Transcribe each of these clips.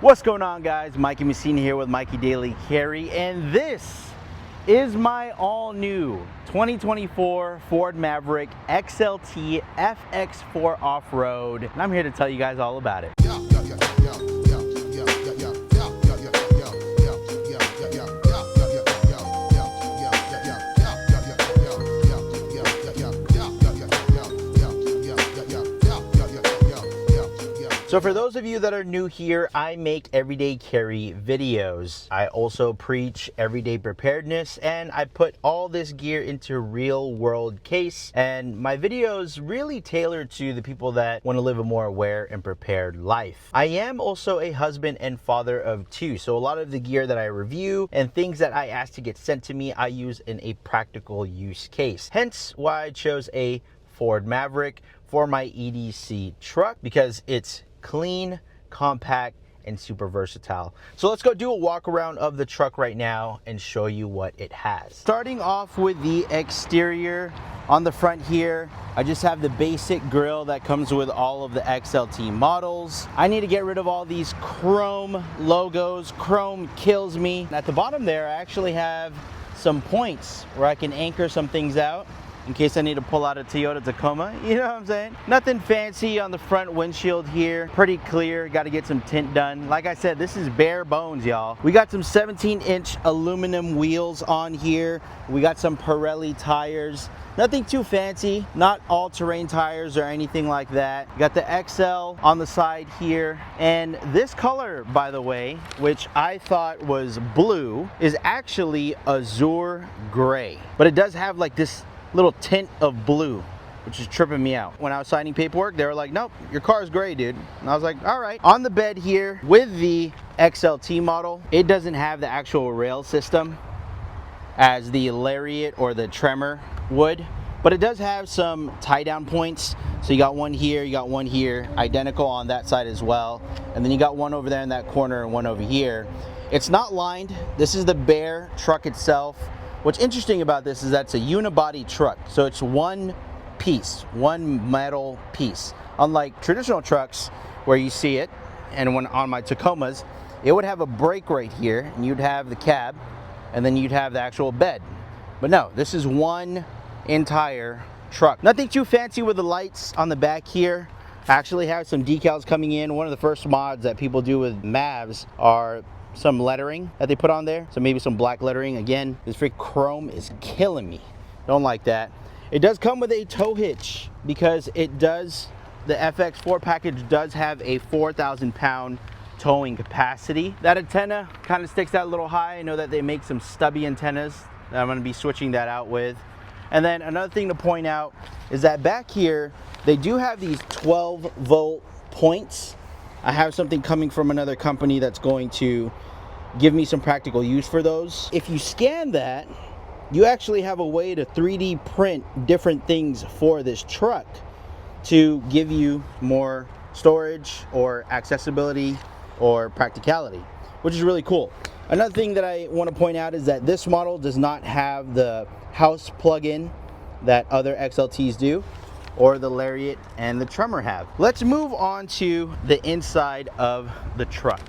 What's going on, guys? MikeyDC here with Mikey Daily Carry, and this is my all-new 2024 Ford Maverick XLT FX4 Off-Road, and I'm here to tell you guys all about it. So for those of you that are new here, I make everyday carry videos. I also preach everyday preparedness, and I put all this gear into real world case. And my videos really tailor to the people that want to live a more aware and prepared life. I am also a husband and father of two. So a lot of the gear that I review and things that I ask to get sent to me, I use in a practical use case. Hence why I chose a Ford Maverick for my EDC truck, because it's clean, compact, and super versatile. So let's go do a walk around of the truck right now and show you what it has. Starting off with the exterior, on the front here, I just have the basic grille that comes with all of the XLT models. I need to get rid of all these chrome logos. Chrome kills me. At the bottom there, I actually have some points where I can anchor some things out in case I need to pull out a Toyota Tacoma, you know what I'm saying? Nothing fancy on the front windshield here. Pretty clear, got to get some tint done. Like I said, this is bare bones, y'all. We got some 17-inch aluminum wheels on here. We got some Pirelli tires. Nothing too fancy, not all-terrain tires or anything like that. Got the XL on the side here. And this color, by the way, which I thought was blue, is actually azure gray. But it does have like this little tint of blue, which is tripping me out. When I was signing paperwork, they were like, nope, your car is gray, dude. And I was like, all right. On the bed here with the XLT model, it doesn't have the actual rail system as the Lariat or the Tremor would, but it does have some tie down points. So you got one here, you got one here, identical on that side as well. And then you got one over there in that corner and one over here. It's not lined. This is the bare truck itself. What's interesting about this is that's a unibody truck, so it's one piece, one metal piece. Unlike traditional trucks where you see it, and when on my Tacomas, it would have a brake right here, and you'd have the cab, and then you'd have the actual bed. But no, this is one entire truck. Nothing too fancy with the lights on the back here. I actually have some decals coming in. One of the first mods that people do with Mavs are some lettering that they put on there, so maybe some black lettering. Again, this freak chrome is killing me. Don't like that. It does come with a tow hitch because it does, the FX4 package does have a 4,000 pound towing capacity. That antenna kind of sticks out a little high. I know that they make some stubby antennas that I'm going to be switching that out with. And then another thing to point out is that back here they do have these 12 volt points. I have something coming from another company that's going to give me some practical use for those. If you scan that, you actually have a way to 3D print different things for this truck to give you more storage or accessibility or practicality, which is really cool. Another thing that I want to point out is that this model does not have the house plug-in that other XLTs do, or the Lariat and the Tremor have. Let's move on to the inside of the truck.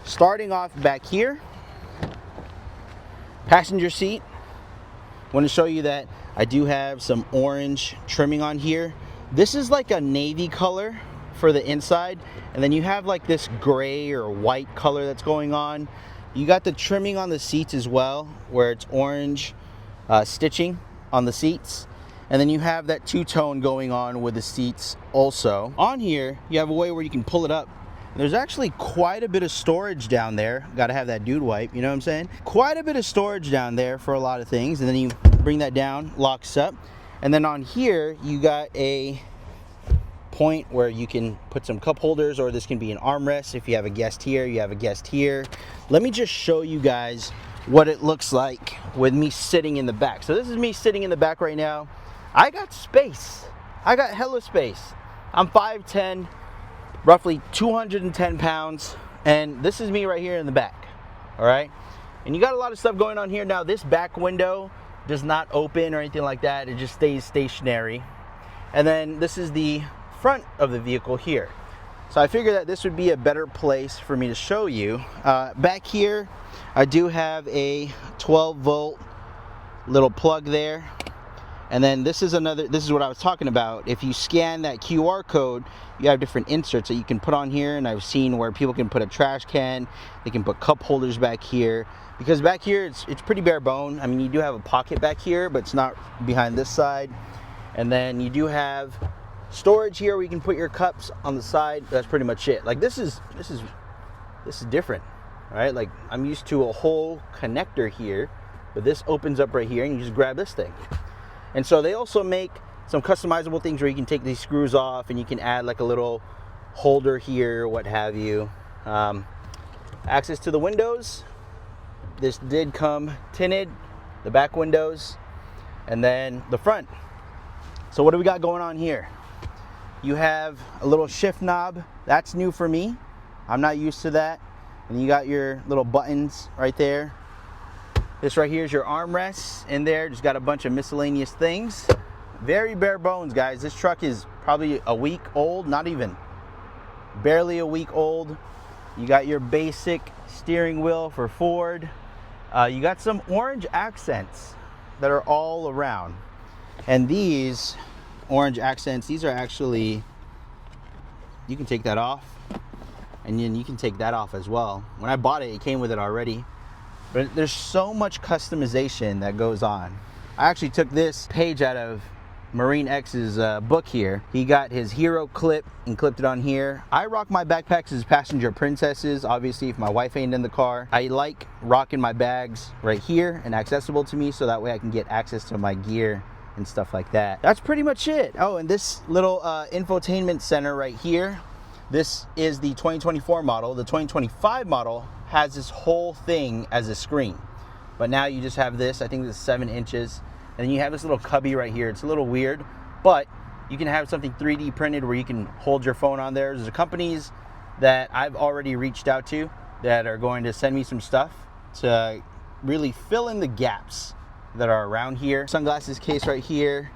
Starting off back here, passenger seat. Want to show you that I do have some orange trimming on here. This is like a navy color for the inside, and then you have like this gray or white color that's going on. You got the trimming on the seats as well, where it's orange stitching on the seats. And then you have that two-tone going on with the seats also. On here, you have a way where you can pull it up. There's actually quite a bit of storage down there. Gotta have that dude wipe, you know what I'm saying? Quite a bit of storage down there for a lot of things. And then you bring that down, locks up. And then on here, you got a point where you can put some cup holders, or this can be an armrest. If you have a guest here, you have a guest here. Let me just show you guys what it looks like with me sitting in the back. So this is me sitting in the back right now. I got space. I got hella space. I'm 5'10", roughly 210 pounds, and this is me right here in the back, all right? And you got a lot of stuff going on here. Now, this back window does not open or anything like that. It just stays stationary. And then this is the front of the vehicle here. So I figured that this would be a better place for me to show you. Back here, I do have a 12-volt little plug there. And then this is what I was talking about. If you scan that QR code, you have different inserts that you can put on here. And I've seen where people can put a trash can, they can put cup holders back here. Because back here, it's pretty bare bone. I mean, you do have a pocket back here, but it's not behind this side. And then you do have storage here where you can put your cups on the side. That's pretty much it. Like this is different, right? Like I'm used to a whole connector here, but this opens up right here and you just grab this thing. And so they also make some customizable things where you can take these screws off and you can add like a little holder here, what have you. Access to the windows. This did come tinted, the back windows, and then the front. So what do we got going on here? You have a little shift knob. That's new for me. I'm not used to that. And you got your little buttons right there. This right here is your armrests in there. Just got a bunch of miscellaneous things. Very bare bones, guys. This truck is probably a week old, not even. Barely a week old. You got your basic steering wheel for Ford. You got some orange accents that are all around. And these orange accents, these are actually, you can take that off. And then you can take that off as well. When I bought it, it came with it already. But there's so much customization that goes on. I actually took this page out of Marine X's book here. He got his hero clip and clipped it on here. I rock my backpacks as passenger princesses, obviously if my wife ain't in the car. I like rocking my bags right here and accessible to me so that way I can get access to my gear and stuff like that. That's pretty much it. Oh, and this little infotainment center right here, this is the 2024 model. The 2025 model has this whole thing as a screen, but now you just have this. I think this is 7 inches, and then you have this little cubby right here. It's a little weird, but you can have something 3D printed where you can hold your phone on there. There's companies that I've already reached out to that are going to send me some stuff to really fill in the gaps that are around here. Sunglasses case right here.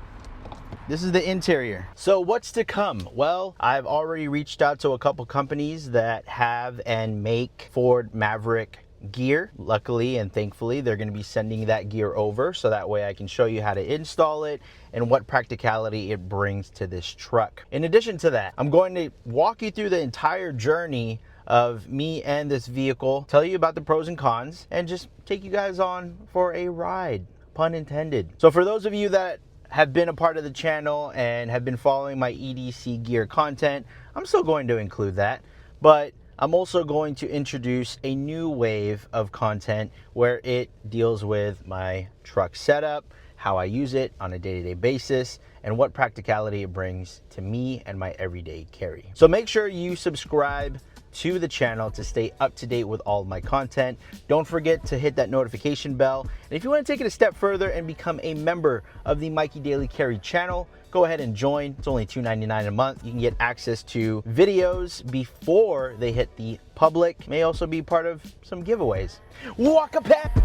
This is the interior. So what's to come? Well, I've already reached out to a couple companies that have and make Ford Maverick gear. Luckily and thankfully, they're going to be sending that gear over so that way I can show you how to install it and what practicality it brings to this truck. In addition to that, I'm going to walk you through the entire journey of me and this vehicle, tell you about the pros and cons, and just take you guys on for a ride, pun intended. So for those of you that have been a part of the channel and have been following my EDC gear content, I'm still going to include that, but I'm also going to introduce a new wave of content where it deals with my truck setup, how I use it on a day-to-day basis, and what practicality it brings to me and my everyday carry. So make sure you subscribe to the channel to stay up to date with all of my content. Don't forget to hit that notification bell. And if you want to take it a step further and become a member of the Mikey Daily Carry channel, go ahead and join. It's only $2.99 a month. You can get access to videos before they hit the public. May also be part of some giveaways. Walk a pep!